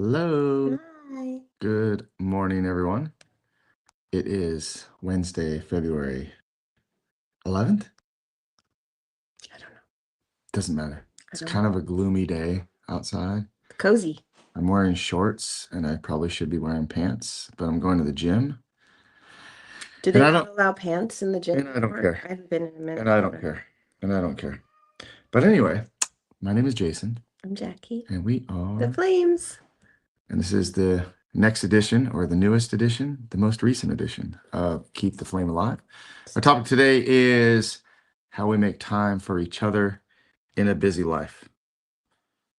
Hello. Hi. Good morning, everyone. It is Wednesday, February 11th. I don't know. Doesn't matter. I It's don't kind know. of a gloomy day outside. Cozy. I'm wearing shorts and I probably should be wearing pants, but I'm going to the gym Do and they I not don't allow pants in the gym and I don't anymore? care. I haven't been in a minute And I don't either. care. And I don't care. But anyway, my name is Jason I'm Jackie. and we The are, Flames. and this is the next edition or the newest edition, the most recent edition of Keep the Flame Alive. Our topic today is how we make time for each other in a busy life.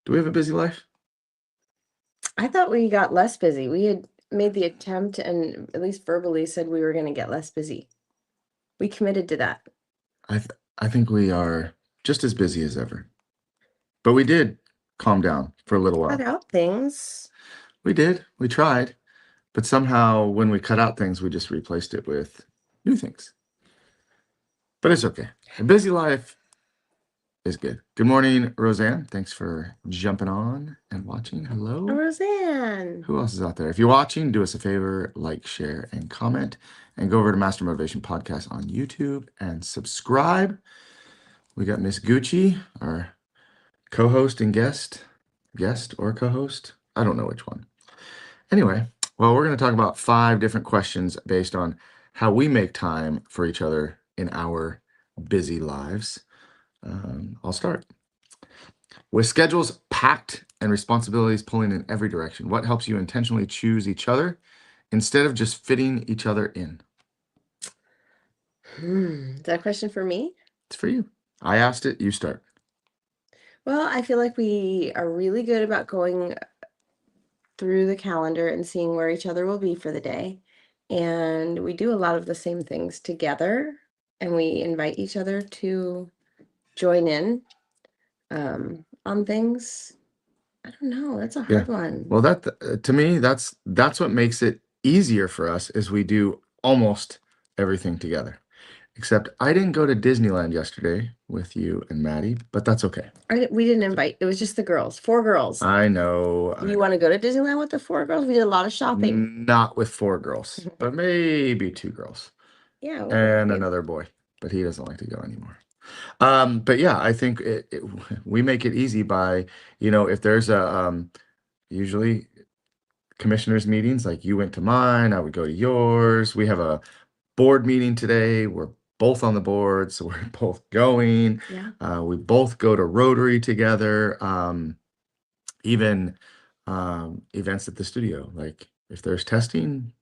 Do we have a busy life? I thought we got less busy. We had made the attempt and at least verbally said we were going to get less busy. We committed to that. I think we are just as busy as ever. But we did calm down for a little Cut while. out things. We did. We tried. But somehow when we cut out things, we just replaced it with new things. But it's okay. A busy life is good. Good morning, Roseanne. Thanks for jumping on and watching. Hello. Roseanne. Who else is out there? If you're watching, do us a favor, like, share, and comment. And go over to Master Motivation Podcast on YouTube and subscribe. We got Miss Gucci, our co-host and guest or co-host. I don't know which one. Anyway, well, we're going to talk about 5 different questions based on how we make time for each other in our busy lives. I'll start. With schedules packed and responsibilities pulling in every direction, what helps you intentionally choose each other instead of just fitting each other in? Is that a question for me? It's for you. I asked it, you start. Well, I feel like we are really good about going through the calendar and seeing where each other will be for the day. And we do a lot of the same things together, and we invite each other to join in on things. I don't know. That's a Yeah. hard one. Well, that to me, that's what makes it easier for us is we do almost everything together. Except I didn't go to Disneyland yesterday with you and Maddie, but that's okay. We didn't invite. It was just the girls. 4 girls. I know. Do you want to go to Disneyland with the 4 girls? We did a lot of shopping. Not with 4 girls, but maybe 2 girls Yeah. and another boy, but he doesn't like to go anymore. But yeah, I think we make it easy by, if there's a usually commissioners meetings, like you went to mine, I would go to yours. We have a board meeting today. We're both on the board, so we're both going. Yeah. We both go to Rotary together. Even events at the studio, like if there's testing,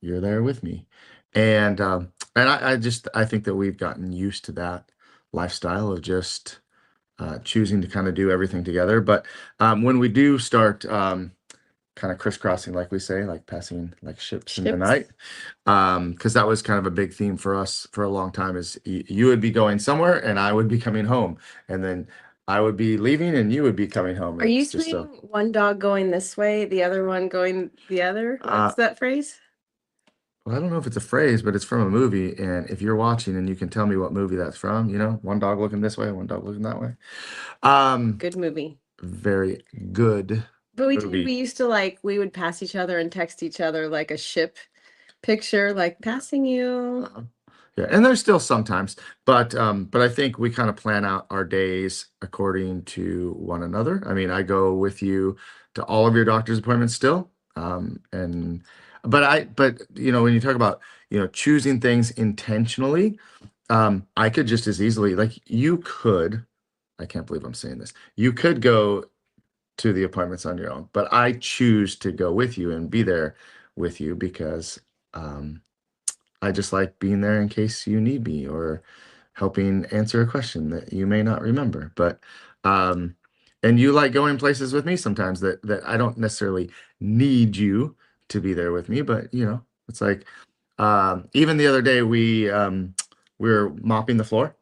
you're there with me. And I think that we've gotten used to that lifestyle of just choosing to kind of do everything together. But when we do start kind of crisscrossing, like we say, like passing like ships in the night, because that was kind of a big theme for us for a long time, is you would be going somewhere and I would be coming home, and then I would be leaving and you would be coming home. Are you It's just saying one dog going this way, the other one going the other? What's that phrase? Well, I don't know if it's a phrase, but it's from a movie. And if you're watching and you can tell me what movie that's from, one dog looking this way, one dog looking that way. Good movie. Very good. But we movie. used to we would pass each other and text each other like a ship picture, like passing you. Yeah, and there's still sometimes, but I think we kind of plan out our days according to one another. I mean, I go with you to all of your doctor's appointments still. And but when you talk about, choosing things intentionally, I could just as easily, like you could, I can't believe I'm saying this. You could go to the appointments on your own, but I choose to go with you and be there with you because I just like being there in case you need me or helping answer a question that you may not remember. But and you like going places with me sometimes that I don't necessarily need you to be there with me, but it's like even the other day we were mopping the floor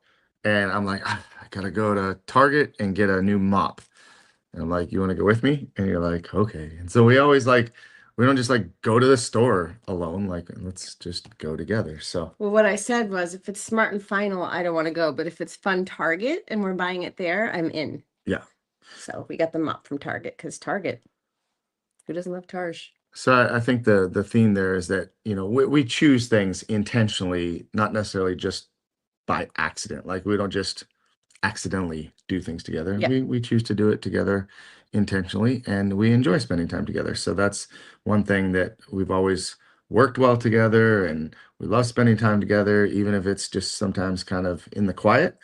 and I'm like, I gotta go to Target and get a new mop. And I'm like, you want to go with me? And you're like, okay. And so we always we don't just go to the store alone. Like, let's just go together. So, Well, what I said was, if it's Smart and Final, I don't want to go. But if it's Fun Target and we're buying it there, I'm in. yeah. So we got the mop from Target because Target Who doesn't love Tarsh? So I think the theme there is that, we choose things intentionally, not necessarily just by accident. Like we don't just accidentally do things together. Yeah. We choose to do it together intentionally, and we enjoy spending time together. So that's one thing that we've always worked well together, and we love spending time together, even if it's just sometimes kind of in the quiet.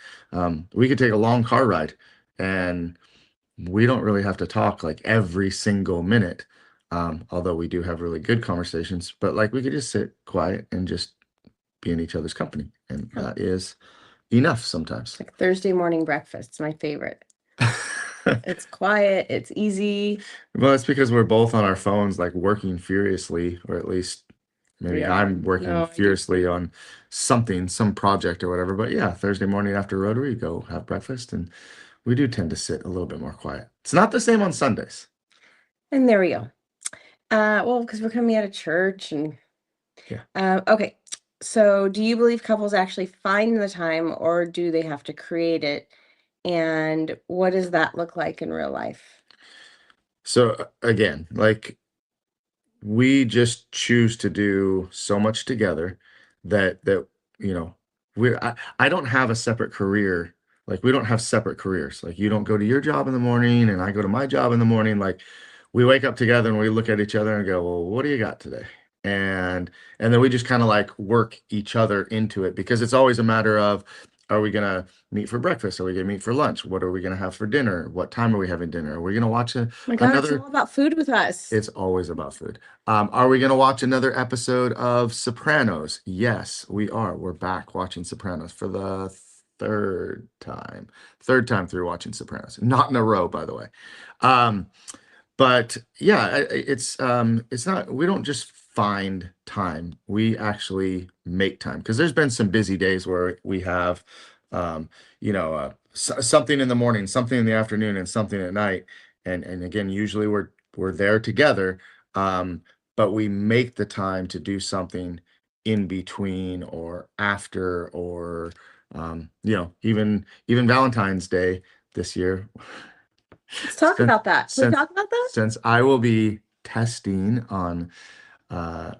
We could take a long car ride, and we don't really have to talk like every single minute. Although we do have really good conversations, but like we could just sit quiet and just be in each other's company, and Yeah. that is enough sometimes. Like Thursday morning breakfast. It's my favorite. It's quiet, it's easy. Well, it's because we're both on our phones, like working furiously, or at least We maybe are. I'm working No, I do furiously too. on something, some project or whatever. But yeah, Thursday morning after Rotary, go have breakfast, and we do tend to sit a little bit more quiet. It's not the same on Sundays. And there we go. Well, because we're coming out of church and Yeah. okay. So do you believe couples actually find the time or do they have to create it? And what does that look like in real life? So again, like we just choose to do so much together that you know I don't have a separate career. Like we don't have separate careers. Like you don't go to your job in the morning and I go to my job in the morning. Like we wake up together and we look at each other and go, well, what do you got today? And then we just kind of like work each other into it, because it's always a matter of, are we gonna meet for breakfast? Are we gonna meet for lunch? What are we gonna have for dinner? What time are we having dinner? Are we gonna watch My God, it's another? all about food with us. It's always about food. Are we going to watch another episode of Sopranos? Yes, we are. We're back watching Sopranos for the third time. Third time through watching Sopranos. Not in a row, by the way. Um, but yeah, it's not, we don't just find time. We actually make time, because there's been some busy days where we have um something in the morning, something in the afternoon, and something at night. And again, usually we're there together, but we make the time to do something in between or after, or even Valentine's Day this year. Let's talk Since about that. Can we since talk about that? since I will be testing on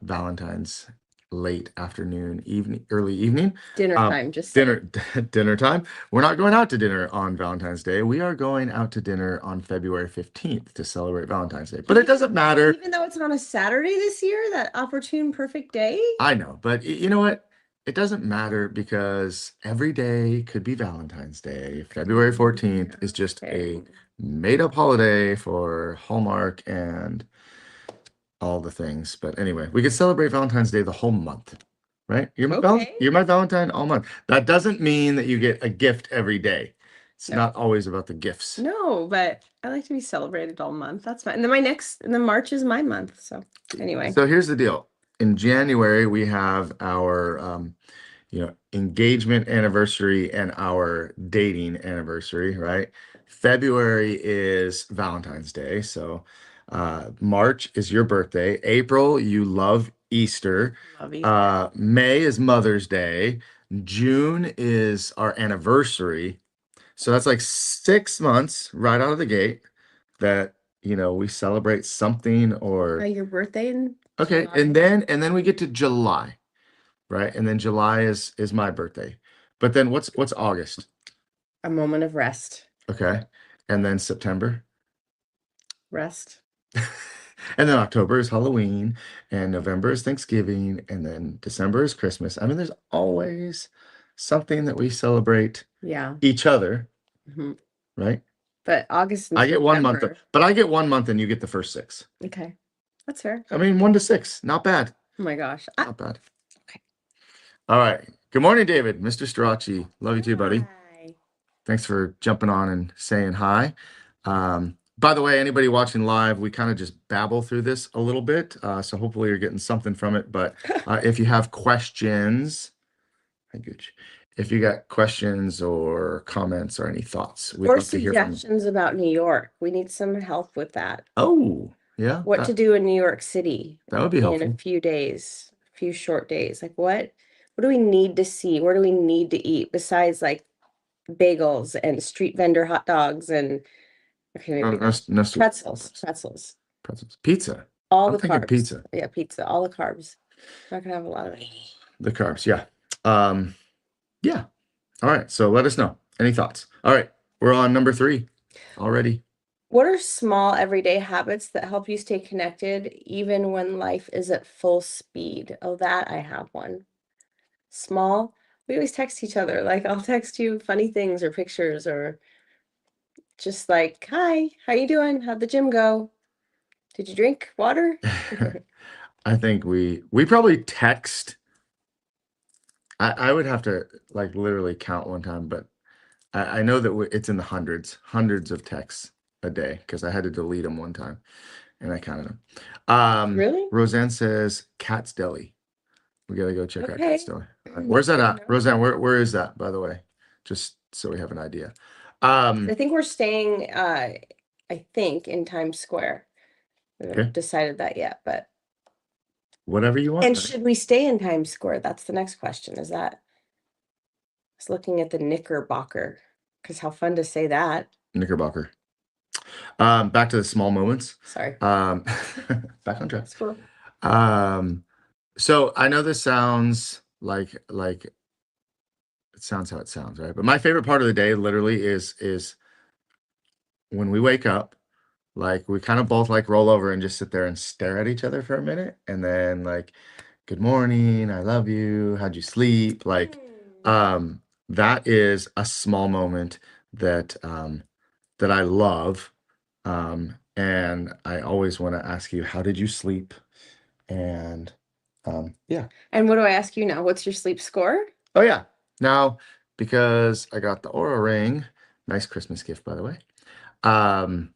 Valentine's late afternoon, evening, early evening, Dinner um, time, just saying. dinner dinner time. We're not going out to dinner on Valentine's Day. We are going out to dinner on February 15th to celebrate Valentine's Day. But it doesn't matter. Even though it's on a Saturday this year, that opportune, perfect day. I know, but you know what? It doesn't matter, because every day could be Valentine's Day. February 14th is just a Okay. made up holiday for Hallmark and all the things. But anyway, we could celebrate Valentine's Day the whole month, right? Okay. You're my Valentine all month. That doesn't mean that you get a gift every day. It's No. not always about the gifts. No, but I like to be celebrated all month. That's fine. And then and then March is my month. So anyway. So here's the deal. In January, we have our engagement anniversary and our dating anniversary, right? February is Valentine's Day. So March is your birthday. April, you love Easter. Love Easter. May is Mother's Day. June is our anniversary. So that's like 6 months right out of the gate that, we celebrate something. Or Your birthday in okay, July? and then we get to July, right? And then July is my birthday. But then what's August? A moment of rest. Okay. And then September. Rest. And then October is Halloween, and November is Thanksgiving, and then December is Christmas. I mean, there's always something that we celebrate Yeah. each other, hmm right? But August and I get 1 month, September. but I get 1 month and you get the first six. Okay. That's fair. I mean, 1 to 6, not bad. Oh my gosh. Not bad. Okay. All right. Good morning, David. Mr. Strachey. Love you too, buddy. Hi. Thanks for jumping on and saying hi. By the way, anybody watching live, we kind of just babble through this a little bit. So hopefully you're getting something from it. But if you have questions, hi, Gooch. If you got questions or comments or any thoughts, we'd Or love to hear from you. suggestions about New York. We need some help with that. Oh, yeah. What to do in New York City That would be in a helpful. few days, a few short days. Like what do we need to see? Where do we need to eat besides like bagels and street vendor hot dogs and okay, maybe not. No Pretzels. Pretzels. Pizza. All I'm the thinking carbs. pizza. Yeah, pizza, all the carbs. Not gonna have a lot of it. The carbs, yeah. Yeah. All right. So let us know. Any thoughts? All right. We're on number 3 already. What are small everyday habits that help you stay connected even when life is at full speed? Oh, that I have one. Small. We always text each other. Like I'll text you funny things or pictures or just like, "Hi, how you doing? How'd the gym go? Did you drink water?" I think we probably text. I would have to like literally count one time, but I know that it's in the hundreds of texts a day because I had to delete them one time and I counted them. Really? Roseanne says Cat's Deli. We gotta go check out Cat's Okay. Deli. All right, where's That's that good to at? know. Roseanne, where is that, by the way? Just so we have an idea. I think we're staying, I think in Times Square. We Okay, haven't decided that yet, but whatever you want, and honey. should we stay in Times Square? That's the next question. Is that I was looking at the Knickerbocker, because how fun to say that. Knickerbocker. Back to the small moments. Sorry. Um, back on track. Squirrel. So I know this sounds like it sounds how it sounds, right? But my favorite part of the day literally is when we wake up, like we kind of both like roll over and just sit there and stare at each other for a minute and then like, good morning, I love you, how'd you sleep? Like, Hmm. that is a small moment that I love. And I always want to ask you, how did you sleep? And yeah. And what do I ask you now? What's your sleep score? Oh yeah. Now, because I got the Aura ring, nice Christmas gift, by the way. Um,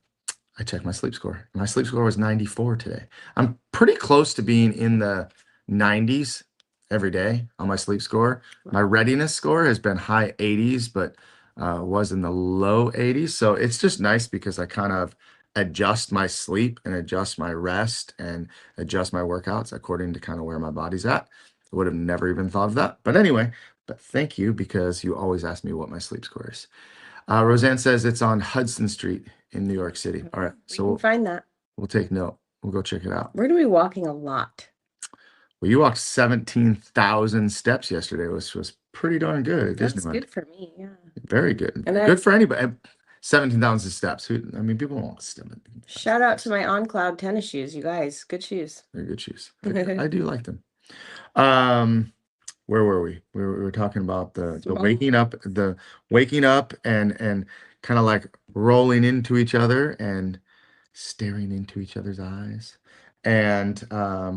I checked my sleep score. My sleep score was 94 today. I'm pretty close to being in the 90s every day on my sleep score. My readiness score has been high 80s, but was in the low 80s. So it's just nice because I kind of adjust my sleep and adjust my rest and adjust my workouts according to kind of where my body's at. I would have never even thought of that. But anyway, but thank you because you always ask me what my sleep score is. Roseanne says it's on Hudson Street in New York City. All right, We so can find that. we'll take note. We'll go check it out. We're gonna be walking a lot. Well, you walked 17,000 steps yesterday, which was pretty darn good at That's Disneyland. good for me, yeah. Very good. And Good for anybody. 17,000 steps. I mean, people won't step it. shout out to my On Cloud tennis shoes, you guys. Good shoes. They're good shoes. I do like them. Um, where were we? We were talking about the Small. waking up and kind of like rolling into each other and staring into each other's eyes. And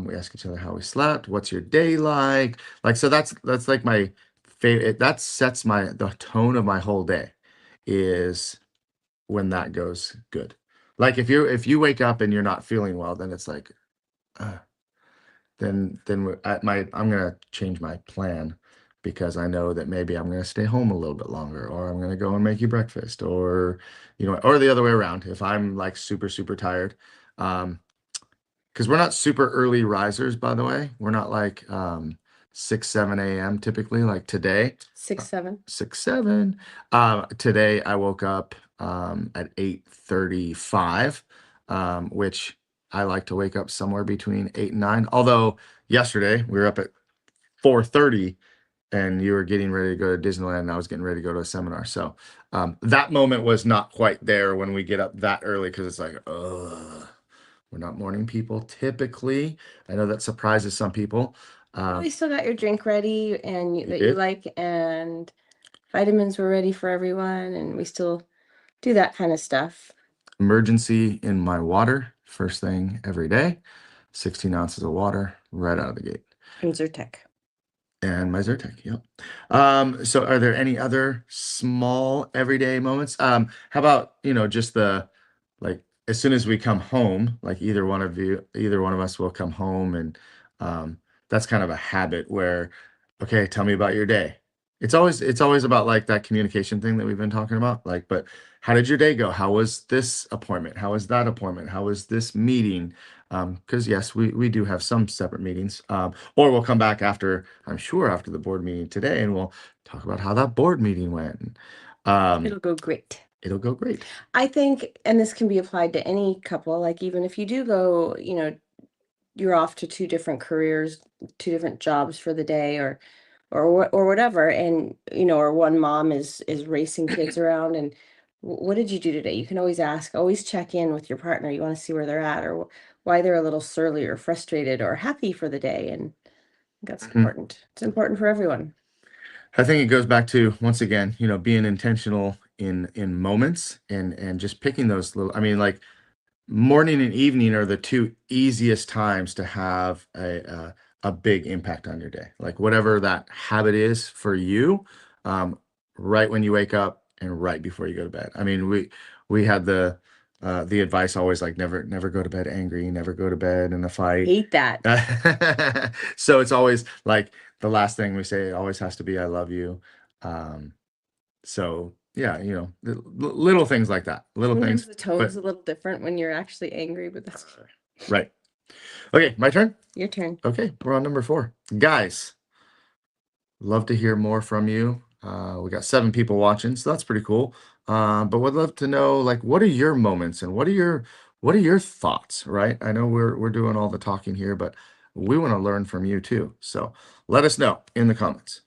we ask each other how we slept. What's your day like? Like so that's like my favorite. That sets the tone of my whole day is when that goes good. Like if you wake up and you're not feeling well, then it's like uh, I'm gonna change my plan because I know that maybe I'm gonna stay home a little bit longer, or I'm gonna go and make you breakfast, or or the other way around. If I'm like super tired, because we're not super early risers, by the way. We're not like 6, 7 a.m. typically, like today. 6, 7. 6, 7. Today I woke up at 8:35, which I like to wake up somewhere between 8 and 9. Although yesterday we were up at 4:30 and you were getting ready to go to Disneyland and I was getting ready to go to a seminar. So that moment was not quite there when we get up that early because it's like, ugh, we're not morning people typically. I know that surprises some people. Well, you still got your drink ready and You that you did? like, and vitamins were ready for everyone, and we still do that kind of stuff. Emergency in my water, first thing every day. 16 ounces of water right out of the gate. And Zyrtec. And my Zyrtec, yep. So are there any other small everyday moments? How about, just like as soon as we come home, like either one of us will come home and that's kind of a habit where, okay, tell me about your day. It's always about like that communication thing that we've been talking about. Like, but how did your day go? How was this appointment? How was that appointment? How was this meeting? Because yes, we do have some separate meetings. Or we'll come back after, I'm sure after the board meeting today, and we'll talk about how that board meeting went. It'll go great. it'll go great. I think, and this can be applied to any couple, like even if you do go, you're off to two different careers, two different jobs for the day, or whatever, and or one mom is racing kids around, and what did you do today? You can always ask, always check in with your partner. You want to see where they're at, or why they're a little surly or frustrated or happy for the day, and that's Mhm. important. It's important for everyone. I think it goes back to, once again, being intentional in moments and just picking those little, I mean, like, morning and evening are the two easiest times to have a big impact on your day. Like whatever that habit is for you, um, right when you wake up and right before you go to bed. I mean, we had the advice always, like, never go to bed angry, never go to bed in a fight. Hate that. So it's always like the last thing we say always has to be "I love you." Um, so yeah, little things like that, little Sometimes things, the tone's but a little different when you're actually angry, but that's right. Okay, my turn. your turn. Okay, we're on number 4. Guys, love to hear more from you. We got 7 people watching, so that's pretty cool. But would love to know, like, what are your moments and what are your thoughts, right? I know we're doing all the talking here, but we want to learn from you too. So let us know in the comments.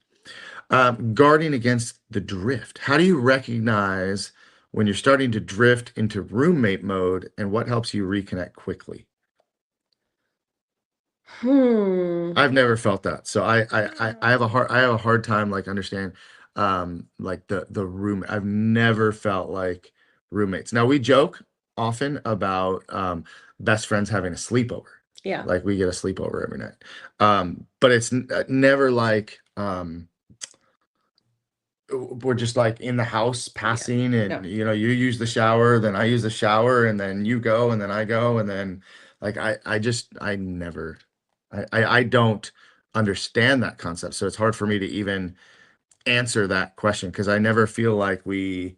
Guarding against the drift. How do you recognize when you're starting to drift into roommate mode, and what helps you reconnect quickly? Hmm. I've never felt that. So I have a hard time, like, understand like the room. I've never felt like roommates. Now we joke often about best friends having a sleepover. Yeah. Like we get a sleepover every night. But it's never like we're just like in the house Yeah. passing, and No. you use the shower, then I use the shower, and then you go, and then I go, and then, like, I never, I don't understand that concept, so it's hard for me to even answer that question because I never feel like we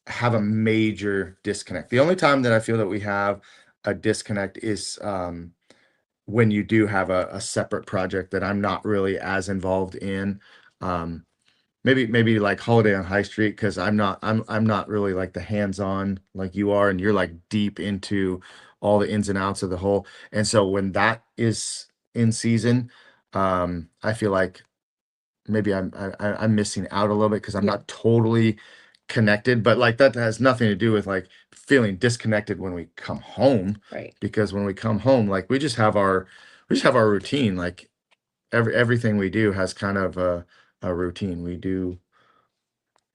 have a major disconnect. The only time that I feel that we have a disconnect is when you do have a separate project that I'm not really as involved in. um maybe like Holiday on High Street, because I'm not really like the hands-on like you are, and you're like deep into all the ins and outs of the whole. And so when that is in season, I feel like maybe I'm missing out a little bit because I'm Yeah. not totally connected. But like that has nothing to do with like feeling disconnected when we come home, Right. because when we come home, like, we just have our routine. Like everything we do has kind of a routine. We do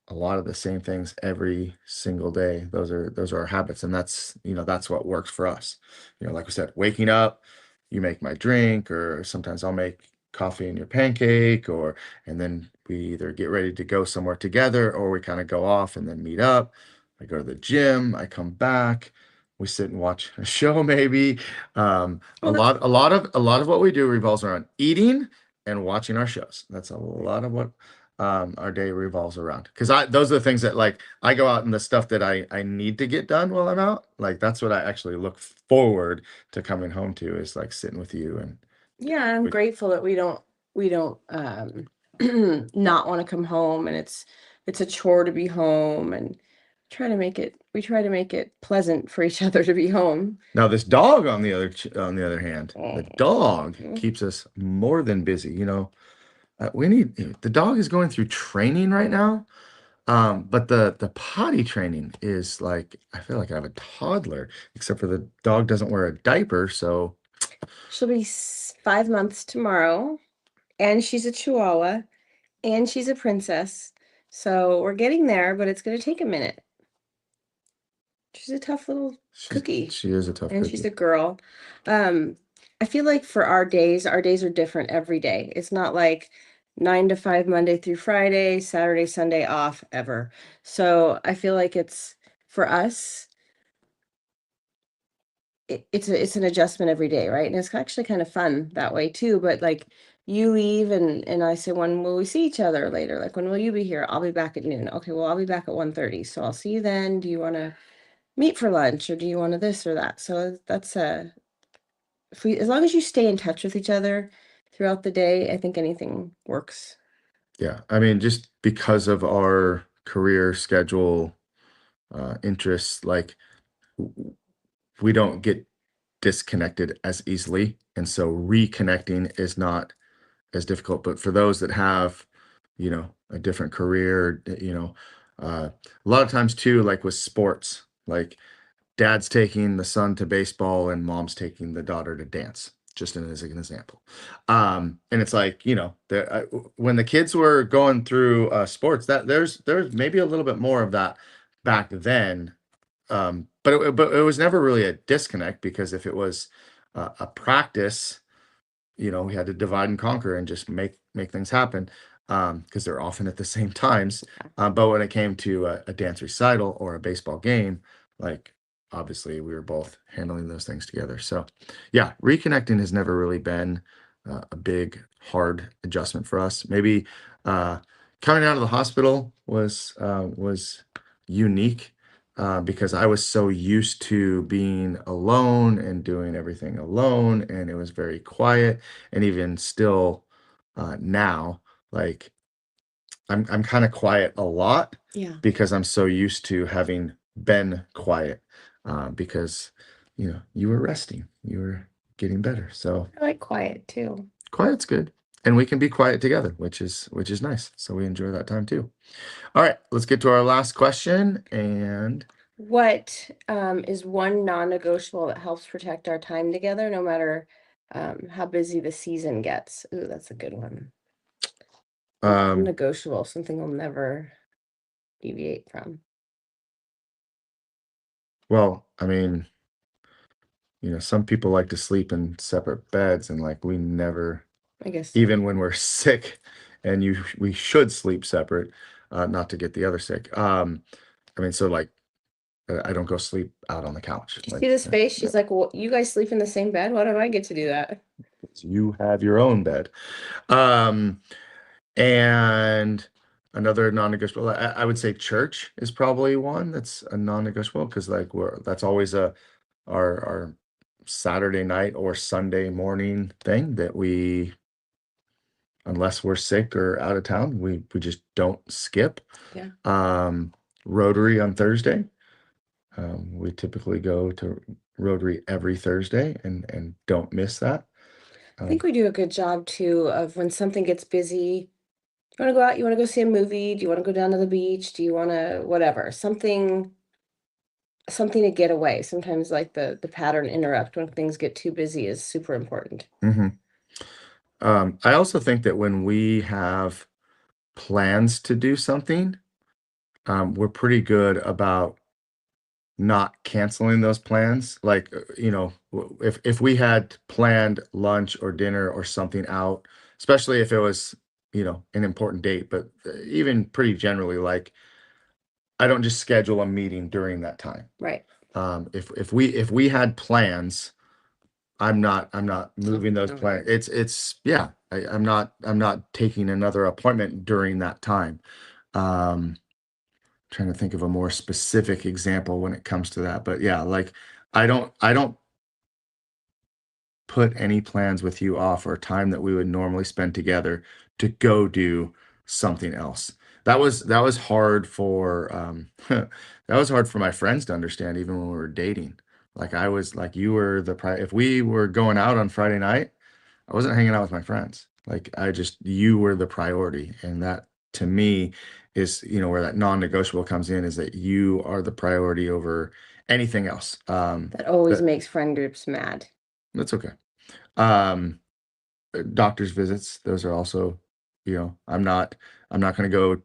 a lot of the same things every single day. Those are our habits, and that's what works for us. Like we said, waking up, you make my drink, or sometimes I'll make coffee and your pancake, and then we either get ready to go somewhere together, or we kind of go off and then meet up. I go to the gym, I come back, we sit and watch a show maybe. A Well, that's lot a lot of a lot of what we do revolves around eating and watching our shows. That's a lot of what our day revolves around, because I those are the things that, like, I go out and the stuff that I need to get done while I'm out, like that's what I actually look forward to coming home to, is like sitting with you and Yeah, I'm with grateful that we don't not want to come home, and it's a chore to be home, and we try to make it pleasant for each other to be home. now this dog, on the other hand, the dog Mhm. keeps us more than busy. We need the dog is going through training right now. But the potty training is like, I feel like I have a toddler, except for the dog doesn't wear a diaper, so. She'll be 5 months tomorrow, and she's a Chihuahua, and she's a princess. So we're getting there, but it's going to take a minute. She's a tough little She's cookie, she is a tough and she's cookie. a girl. Um, I feel like for our days are different every day. It's not like 9 to 5 Monday through Friday, Saturday, Sunday off ever. So I feel like it's for us, it's an adjustment every day, right? And it's actually kind of fun that way too. But like you leave and I say, when will we see each other later? Like, when will you be here? I'll be back at noon. Okay, well, I'll be back at 1:30. So I'll see you then. Do you want to meet for lunch, or do you want to this or that? So that's if we, as long as you stay in touch with each other throughout the day, I think anything works. Yeah, I mean, just because of our career schedule, interests, like we don't get disconnected as easily, and so reconnecting is not as difficult. But for those that have, a different career, a lot of times too, like with sports, like dad's taking the son to baseball and mom's taking the daughter to dance, just as an example. And it's like, when the kids were going through sports, that there's maybe a little bit more of that back then. But it was never really a disconnect, because if it was a practice, we had to divide and conquer and just make things happen, because they're often at the same times. But when it came to a dance recital or a baseball game, like obviously we were both handling those things together. So yeah, reconnecting has never really been a big hard adjustment for us. Maybe uh, coming out of the hospital was unique, because I was so used to being alone and doing everything alone, and it was very quiet. And even still, now, like I'm kind of quiet a lot, Yeah. because I'm so used to having been quiet, because you were resting, you were getting better. So I like quiet too. quiet's good, and we can be quiet together, which is nice. So we enjoy that time too. All right, let's get to our last question. And What is one non-negotiable that helps protect our time together, no matter how busy the season gets? Ooh, that's a good one. um, Non-negotiable, something I'll never deviate from. well, I mean, some people like to sleep in separate beds, and like we never, I guess so. even when we're sick, and we should sleep separate, not to get the other sick. I mean, so like I don't go sleep out on the couch. Did you see Like, this face? She's like, "Well, you guys sleep in the same bed. Why do I get to do that?" you have your own bed. Um, and another non-negotiable, I would say church is probably one that's a non-negotiable, because like that's always our Saturday night or Sunday morning thing that we, unless we're sick or out of town, we just don't skip. Yeah. Um, Rotary on Thursday. We typically go to Rotary every Thursday and don't miss that. I think Um, we do a good job too of when something gets busy. You want to go out? You want to go see a movie? Do you want to go down to the beach? Do you want to whatever? Something to get away. Sometimes like the pattern interrupt when things get too busy is super important. mhm. I also think that when we have plans to do something, we're pretty good about not canceling those plans. Like, if we had planned lunch or dinner or something out, especially if it was, an important date, but even pretty generally, like I don't just schedule a meeting during that time. Right. If we had plans, I'm not moving those Okay. plans. It's yeah. I'm not taking another appointment during that time. Um, Trying to think of a more specific example when it comes to that, but yeah, like I don't put any plans with you off, or time that we would normally spend together, to go do something else. That was hard for that was hard for my friends to understand, even when we were dating. Like I was like, you were if we were going out on Friday night, I wasn't hanging out with my friends. Like you were the priority. And that to me is, where that non-negotiable comes in, is that you are the priority over anything else. That always That makes friend groups mad. that's okay. Um, Doctor's visits, those are also, I'm not going to go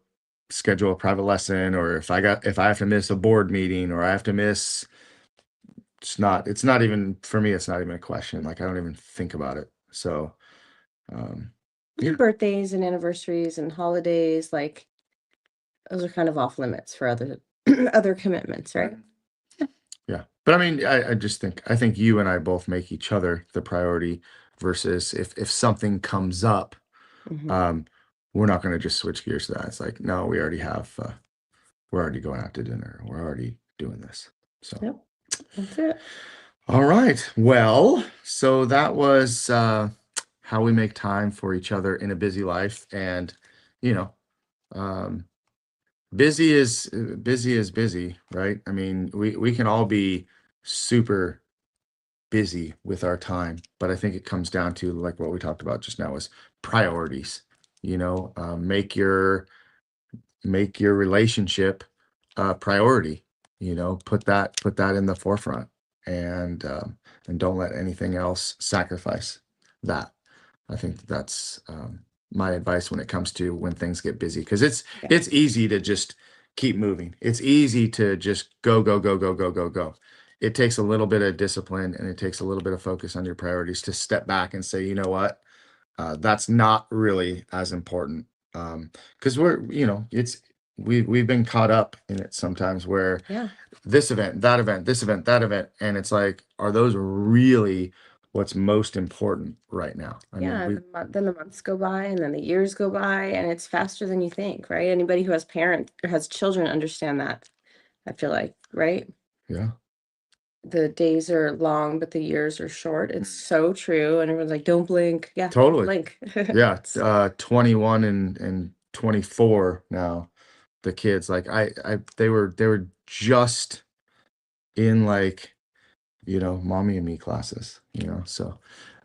schedule a private lesson, or if I have to miss a board meeting, or I have to miss, it's not even for me, it's not even a question. Like I don't even think about it. So, um, yeah. And birthdays and anniversaries and holidays, like those are kind of off limits for other other commitments, right? Yeah. But I mean, I think you and I both make each other the priority, versus if something comes up, Hmm. um, we're not going to just switch gears to that. It's like, no, we're already going out to dinner. We're already doing this. So, Yep, that's it. all right. Well, so that was how we make time for each other in a busy life. And, you know, um, busy is busy, right? I mean, we can all be super busy with our time, but I think it comes down to like what we talked about just now is priorities. Make your relationship a priority. Put that in the forefront, and don't let anything else sacrifice that. I think that's my advice when it comes to when things get busy, because Yeah. it's easy to just keep moving. It's easy to just go go go go go go go. It takes a little bit of discipline, and it takes a little bit of focus on your priorities to step back and say, you know what, that's not really as important. Because we've been caught up in it sometimes, where Yeah. this event, that event, this event, that event, and it's like, are those really what's most important right now? I mean, Yeah, and then the months go by and then the years go by and it's faster than you think, right? Anybody who has parents or has children understand that, I feel like, right? yeah, The days are long, but the years are short. It's so true. And everyone's like, don't blink. Yeah, don't totally. blink. Yeah, 21 and 24 now. The kids, like they were just in, like, mommy and me classes. So,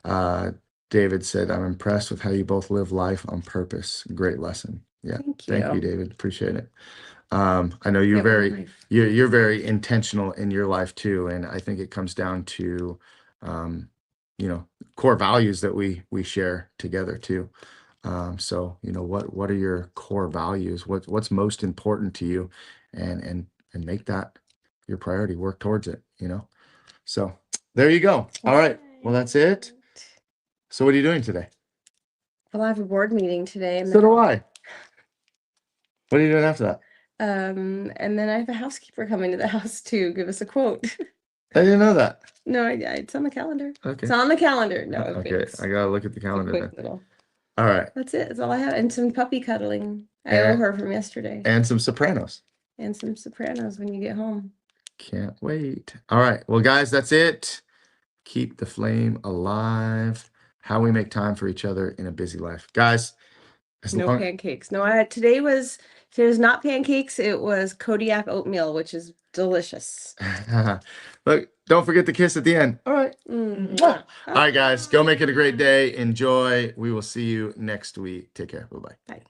uh, David said, I'm impressed with how you both live life on purpose. Great lesson. Yeah. Thank Thank you, you. David. Appreciate it. I know you're Yeah, my very, life. you're very intentional in your life too. And I think it comes down to, um, core values that we share together too. So, what are your core values? What's most important to you, and make that your priority, work towards it. So there you go. All right. Well, that's it. Right. So what are you doing today? Well, I have a board meeting today and So then do I. What are you doing after that? and then I have a housekeeper coming to the house to give us a quote. I didn't know that. No, it's on the calendar. Okay. It's on the calendar. No, Okay. I gotta look at the it's a calendar quick then. little. All right. That's it. That's all I have. And some puppy cuddling. I owe And her from yesterday. and some Sopranos. And some Sopranos when you get home. Can't wait. All right. Well, guys, that's it. Keep the flame alive. How we make time for each other in a busy life. Guys, as No long pancakes. No, today was not pancakes, it was Kodiak oatmeal, which is delicious. look, don't forget the kiss at the end. All right. Mwah. All right, guys, go make it a great day. Enjoy. We will see you next week. Take care. Bye-bye. Bye.